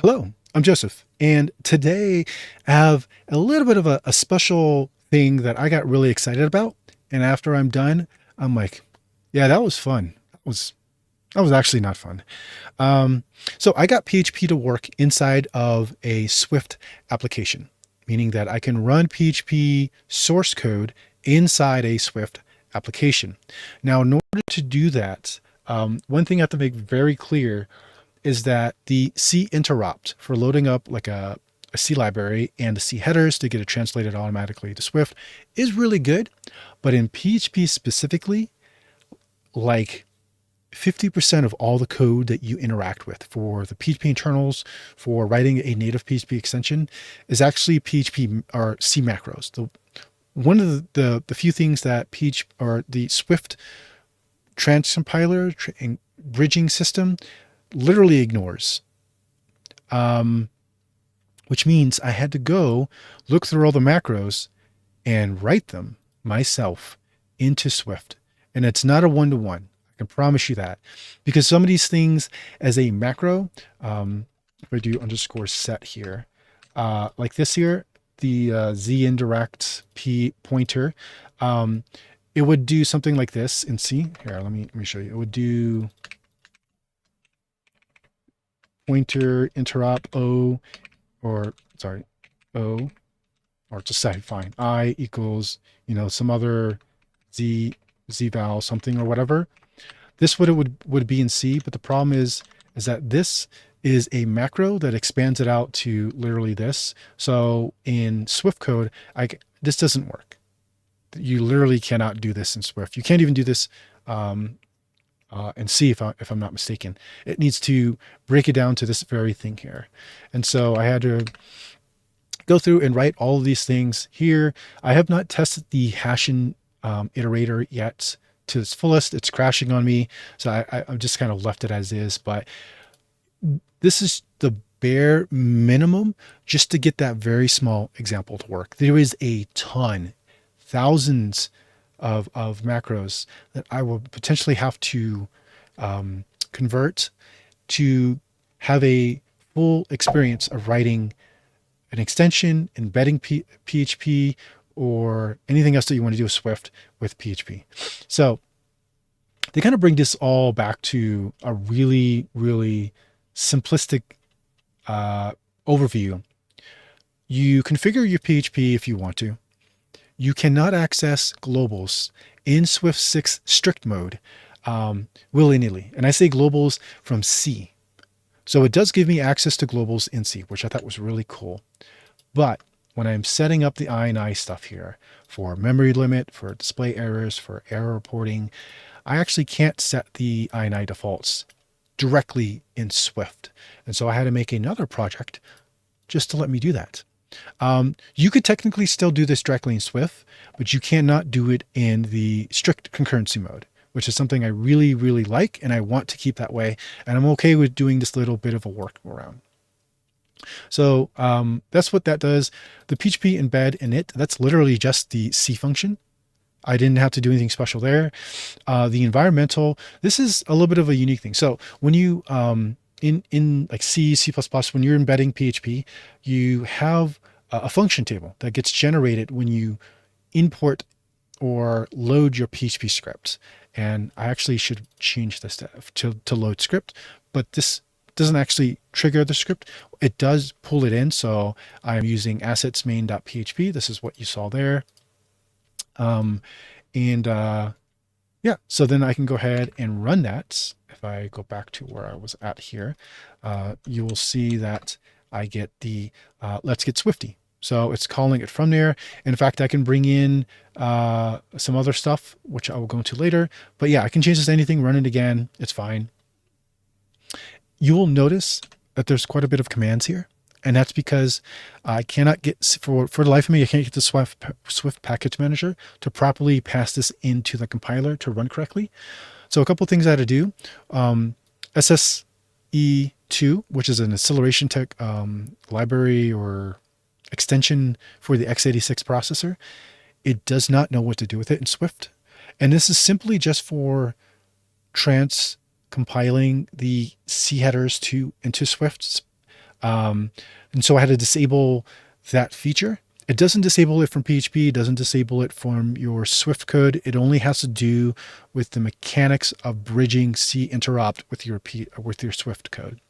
Hello, I'm Joseph, and today I have a little bit of a special thing that I got really excited about. And after I'm done, I'm like, yeah, that was fun. That was actually not fun. Um, so I got PHP to work inside of a Swift application, meaning that I can run PHP source code inside a Swift application. Now, in order to do that, one thing I have to make very clear is that the C-Interop for loading up like a C library and the C headers to get it translated automatically to Swift is really good. But in PHP specifically, like 50% of all the code that you interact with for the PHP internals, for writing a native PHP extension, is actually PHP or C macros. One of the few things that PHP or the Swift transcompiler and bridging system literally ignores, which means I had to go look through all the macros and write them myself into Swift. And it's not a one-to-one. I can promise you that, because some of these things as a macro, if I do underscore set here, like this here, the Z indirect P pointer, it would do something like this in C. Here, let me show you. It would do pointer interop O, or sorry, O, or just say fine, I equals, some other Z val something or whatever. This would be in C, but the problem is that this is a macro that expands it out to literally this. So in Swift code, this doesn't work. You literally cannot do this in Swift. You can't even do this and C, if I'm not mistaken. It needs to break it down to this very thing here. And so I had to go through and write all of these things here. I have not tested the hashing iterator yet to its fullest. It's crashing on me. So I've just kind of left it as is. But this is the bare minimum just to get that very small example to work. There is a ton, thousands of macros that I will potentially have to convert to have a full experience of writing an extension, embedding PHP, or anything else that you want to do with Swift with PHP. So they kind of bring this all back to a really, really simplistic overview. You configure your PHP if you want to. You cannot access globals in Swift 6 strict mode willy-nilly. And I say globals from C. So it does give me access to globals in C, which I thought was really cool. But when I'm setting up the INI stuff here for memory limit, for display errors, for error reporting, I actually can't set the INI defaults directly in Swift. And so I had to make another project just to let me do that. You could technically still do this directly in Swift, but you cannot do it in the strict concurrency mode, which is something I really, really like, and I want to keep that way. And I'm okay with doing this little bit of a workaround. So that's what that does. The PHP embed in it, that's literally just the C function. I didn't have to do anything special there. The environmental, this is a little bit of a unique thing. So when you, in like C, C++, when you're embedding PHP, you have a function table that gets generated when you import or load your PHP script. And I actually should change this to load script, but this doesn't actually trigger the script. It does pull it in. So I'm using assets main.php. This is what you saw there. Yeah, so then I can go ahead and run that. If I go back to where I was at here, you will see that I get the let's get Swifty. So it's calling it from there. And in fact, I can bring in some other stuff, which I will go into later. But yeah, I can change this to anything, run it again. It's fine. You will notice that there's quite a bit of commands here. And that's because I cannot get, for the life of me, I can't get the Swift package manager to properly pass this into the compiler to run correctly. So a couple of things I had to do. SSE2, which is an acceleration tech library or extension for the x86 processor, it does not know what to do with it in Swift. And this is simply just for compiling the C headers into Swift. And so I had to disable that feature. It doesn't disable it from PHP, it doesn't disable it from your Swift code. It only has to do with the mechanics of bridging C-Interop with your Swift code.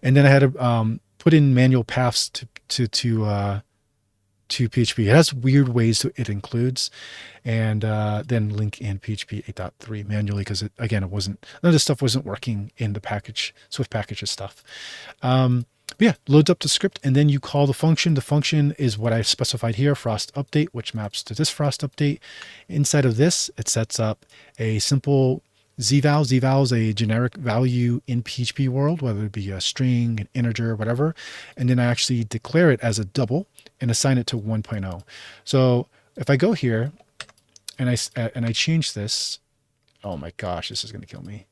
And then I had to put in manual paths to PHP. It has weird ways that it includes, and then link in PHP 8.3 manually because it wasn't, none of this stuff wasn't working in the package, Swift packages stuff. But yeah, loads up the script, and then you call the function. The function is what I specified here, frost update, which maps to this frost update. Inside of this, it sets up a simple zval. Zval is a generic value in PHP world, whether it be a string, an integer, whatever. And then I actually declare it as a double and assign it to 1.0. So if I go here and I change this, oh my gosh, this is going to kill me.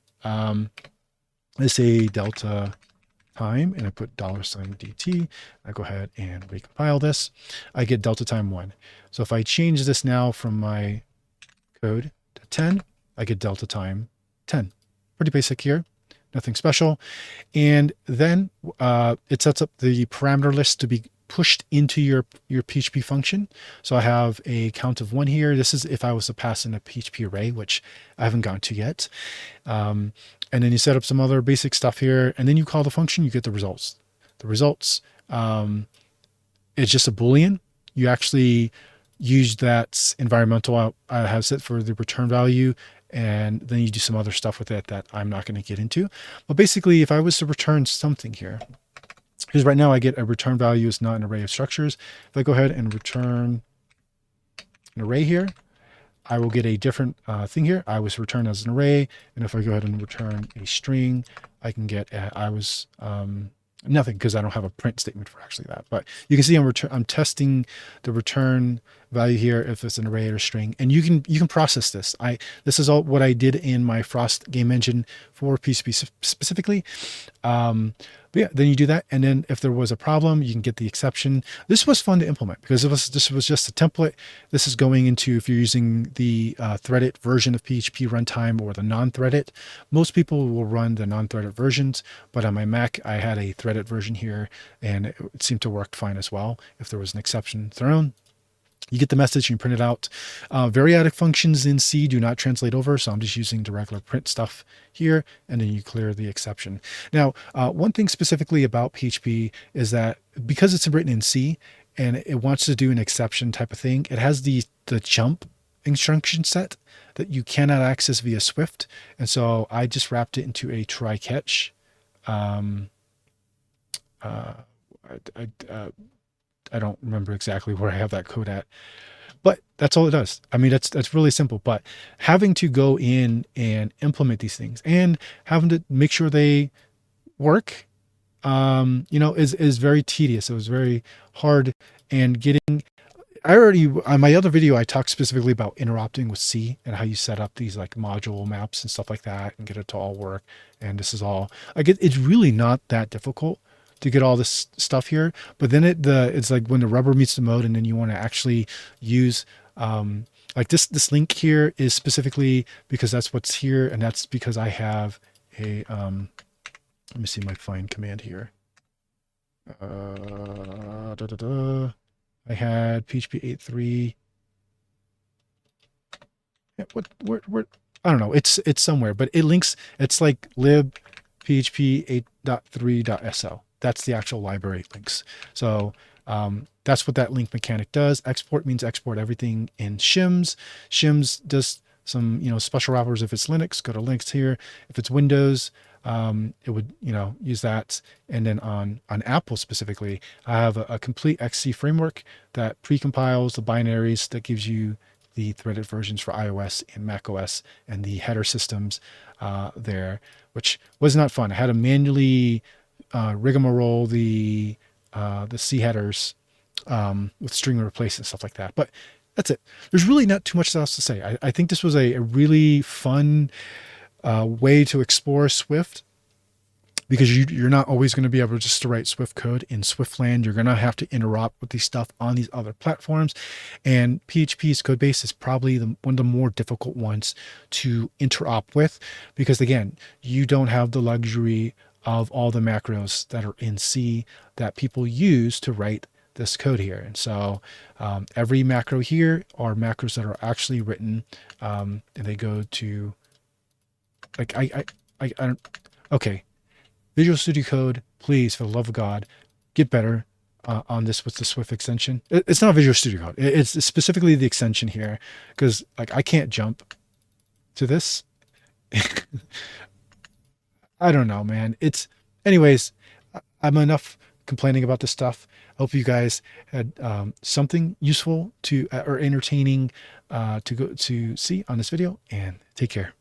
Let's say delta time, and I put $DT. I go ahead and recompile this. I get delta time 1. So if I change this now from my code to 10, I get delta time 10. Pretty basic here, nothing special. And then it sets up the parameter list to be pushed into your PHP function. So I have a count of 1 here. This is if I was to pass in a PHP array, which I haven't gotten to yet. And then you set up some other basic stuff here, and then you call the function, you get the results. The results, it's just a Boolean. You actually use that environmental I have set for the return value, and then you do some other stuff with it that I'm not going to get into. But basically, if I was to return something here, because right now I get a return value is not an array of structures. If I go ahead and return an array here, I will get a different thing here. I was returned as an array. And if I go ahead and return a string, I can get nothing because I don't have a print statement for actually that. But you can see I'm testing the return value here if it's an array or a string, and you can process this. This is all what I did in my Frost game engine for PHP specifically. But yeah, then you do that, and then if there was a problem, you can get the exception. This was fun to implement because this was just a template. This is going into if you're using the threaded version of PHP runtime or the non-threaded. Most people will run the non-threaded versions, but on my Mac, I had a threaded version here, and it seemed to work fine as well. If there was an exception thrown, you get the message, you print it out. Variadic functions in C do not translate over, so I'm just using the regular print stuff here, and then you clear the exception. Now, one thing specifically about PHP is that because it's written in C and it wants to do an exception type of thing, it has the jump instruction set that you cannot access via Swift, and so I just wrapped it into a try catch. I don't remember exactly where I have that code at, but that's all it does. I mean, that's really simple, but having to go in and implement these things and having to make sure they work, is very tedious. It was very hard, and on my other video, I talked specifically about interrupting with C and how you set up these like module maps and stuff like that and get it to all work. And this is all, it's really not that difficult to get all this stuff here, but then it's like when the rubber meets the road, and then you want to actually use like this link here is specifically because that's what's here, and that's because I have a let me see my find command here. I had PHP 8.3. Yeah, where I don't know. It's somewhere, but it links. It's like lib php 8.3.sl. That's the actual library links. So that's what that link mechanic does. Export means export everything in shims. Shims does some special wrappers. If it's Linux, go to Linux here. If it's Windows, it would use that. And then on Apple specifically, I have a complete XC framework that precompiles the binaries that gives you the threaded versions for iOS and macOS and the header systems there, which was not fun. I had to manually rigmarole the C headers with string replace and stuff like that. But that's it. There's really not too much else to say. I think this was a really fun way to explore Swift, because you're not always going to be able just to write Swift code in Swiftland. You're going to have to interop with these stuff on these other platforms. And PHP's code base is probably one of the more difficult ones to interop with, because again, you don't have the luxury of all the macros that are in C that people use to write this code here. And so every macro here are macros that are actually written, and they go to like I don't. Okay, Visual Studio Code, please, for the love of God, get better on this with the Swift extension. It's not Visual Studio Code. It's specifically the extension here, because like I can't jump to this. I don't know, man. It's anyways. I'm enough complaining about this stuff. I hope you guys had something useful to or entertaining to go to see on this video, and take care.